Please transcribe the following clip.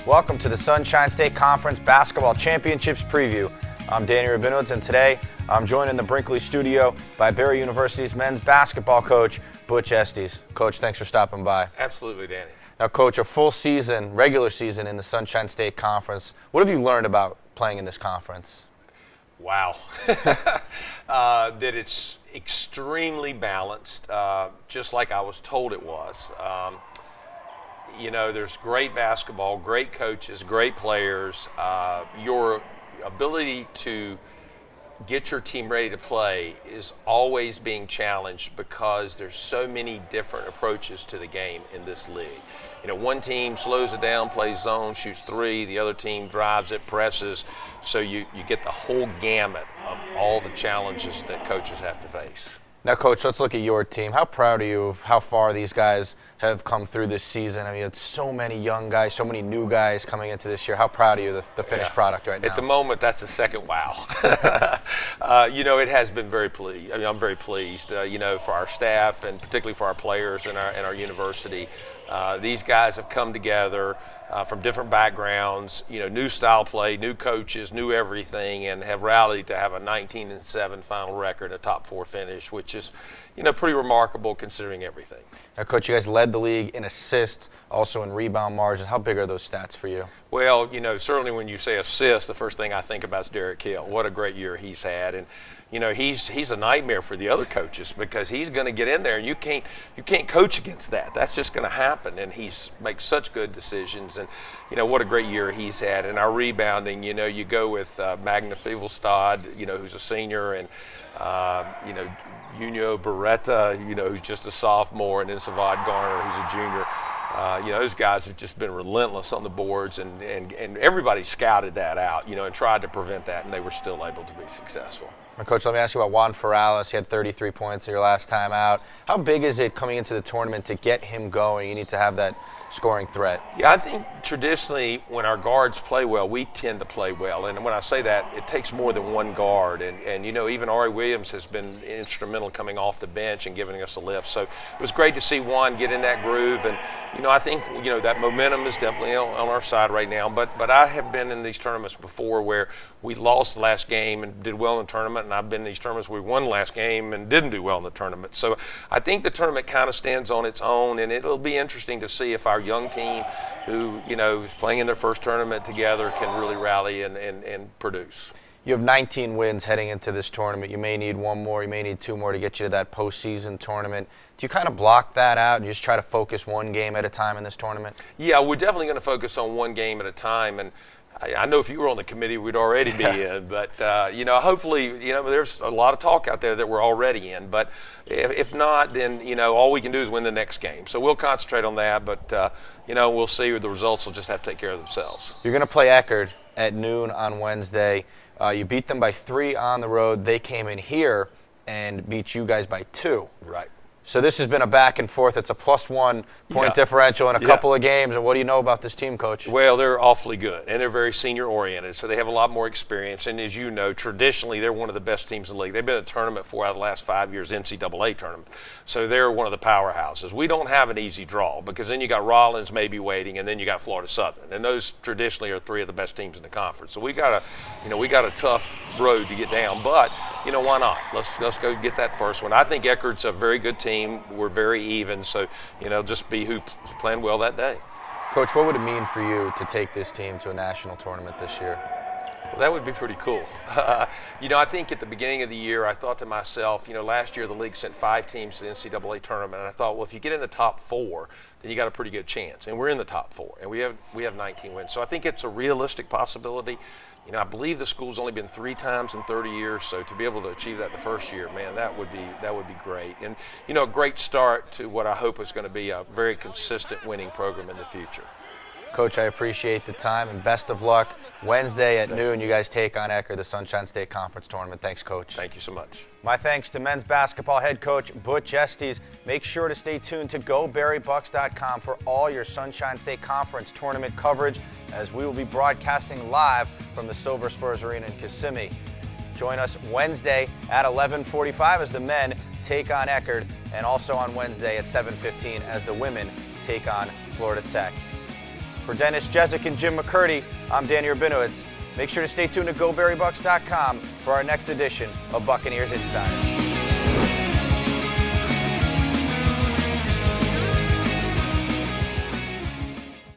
Welcome to the Sunshine State Conference Basketball Championships preview. I'm Danny Rabinowitz, and today I'm joined in the Brinkley studio by Barry University's men's basketball coach, Butch Estes. Coach, thanks for stopping by. Absolutely, Danny. Now, Coach, a full season, regular season in the Sunshine State Conference. What have you learned about playing in this conference? Wow. That it's extremely balanced, just like I was told it was. There's great basketball, great coaches, great players. Your ability to get your team ready to play is always being challenged because there's so many different approaches to the game in this league. One team slows it down, plays zone, shoots three. The other team drives it, presses. So you get the whole gamut of all the challenges that coaches have to face. Now, Coach, let's look at your team. How proud are you of how far these guys have come through this season? I mean, it's so many young guys, so many new guys coming into this year. How proud are you of the finished product right now? At the moment, that's the second wow. It has been very pleased. I'm very pleased, for our staff and particularly for our players and our university. These guys have come together from different backgrounds, new style play, new coaches, new everything, and have rallied to have a 19-7 final record, a top four finish, which is, pretty remarkable considering everything. Now, Coach, you guys led the league in assists, also in rebound margins. How big are those stats for you? Well, certainly when you say assists, the first thing I think about is Derek Hill. What a great year he's had. And he's a nightmare for the other coaches because he's going to get in there and you can't coach against that. That's just going to happen. And he's makes such good decisions. And what a great year he's had. And our rebounding, you go with Magna Fivelstad, who's a senior, and Junio Beretta, who's just a sophomore, and then Savad Garner, who's a junior. Those guys have just been relentless on the boards, and everybody scouted that out, and tried to prevent that, and they were still able to be successful. Coach, let me ask you about Juan Ferrales. He had 33 points in your last time out. How big is it coming into the tournament to get him going? You need to have that scoring threat. Yeah, I think traditionally when our guards play well, we tend to play well. And when I say that, it takes more than one guard. And even Ari Williams has been instrumental coming off the bench and giving us a lift. So it was great to see Juan get in that groove. And, I think, that momentum is definitely on our side right now. But I have been in these tournaments before where we lost the last game and did well in the tournament. And I've been in these tournaments where we won the last game and didn't do well in the tournament. So I think the tournament kind of stands on its own. And it'll be interesting to see if our young team who, is playing in their first tournament together can really rally and produce. You have 19 wins heading into this tournament. You may need one more, you may need two more to get you to that postseason tournament. Do you kind of block that out and just try to focus one game at a time in this tournament? Yeah, we're definitely going to focus on one game at a time. And I know if you were on the committee, we'd already be in. But, hopefully, there's a lot of talk out there that we're already in. But if not, then, all we can do is win the next game. So we'll concentrate on that. But, we'll see. The results will just have to take care of themselves. You're going to play Eckerd at noon on Wednesday. You beat them by 3 on the road. They came in here and beat you guys by 2. Right. So this has been a back and forth. It's a +1 point differential in a couple of games. And what do you know about this team, Coach? Well, they're awfully good, and they're very senior-oriented, so they have a lot more experience. And as you know, traditionally, they're one of the best teams in the league. They've been in a tournament 4 out of the last 5 years, NCAA tournament. So they're one of the powerhouses. We don't have an easy draw because then you got Rollins maybe waiting, and then you got Florida Southern. And those traditionally are 3 of the best teams in the conference. So we got a tough road to get down. But, why not? Let's go get that first one. I think Eckerd's a very good team. We're very even, so just be who's playing well that day. Coach, what would it mean for you to take this team to a national tournament this year? Well, that would be pretty cool. I think at the beginning of the year, I thought to myself, last year the league sent 5 teams to the NCAA tournament, and I thought, well, if you get in the top 4, then you got a pretty good chance. And we're in the top 4, and we have 19 wins. So I think it's a realistic possibility. I believe the school's only been 3 times in 30 years, so to be able to achieve that the first year, man, that would be great. And a great start to what I hope is going to be a very consistent winning program in the future. Coach, I appreciate the time and best of luck. Wednesday at noon, you guys take on Eckerd, the Sunshine State Conference Tournament. Thanks, Coach. Thank you so much. My thanks to men's basketball head coach Butch Estes. Make sure to stay tuned to GoBarryBucks.com for all your Sunshine State Conference Tournament coverage, as we will be broadcasting live from the Silver Spurs Arena in Kissimmee. Join us Wednesday at 11:45 as the men take on Eckerd, and also on Wednesday at 7:15 as the women take on Florida Tech. For Dennis Jezik and Jim McCurdy, I'm Danny Rabinowitz. Make sure to stay tuned to GoBerryBucks.com for our next edition of Buccaneers Insider.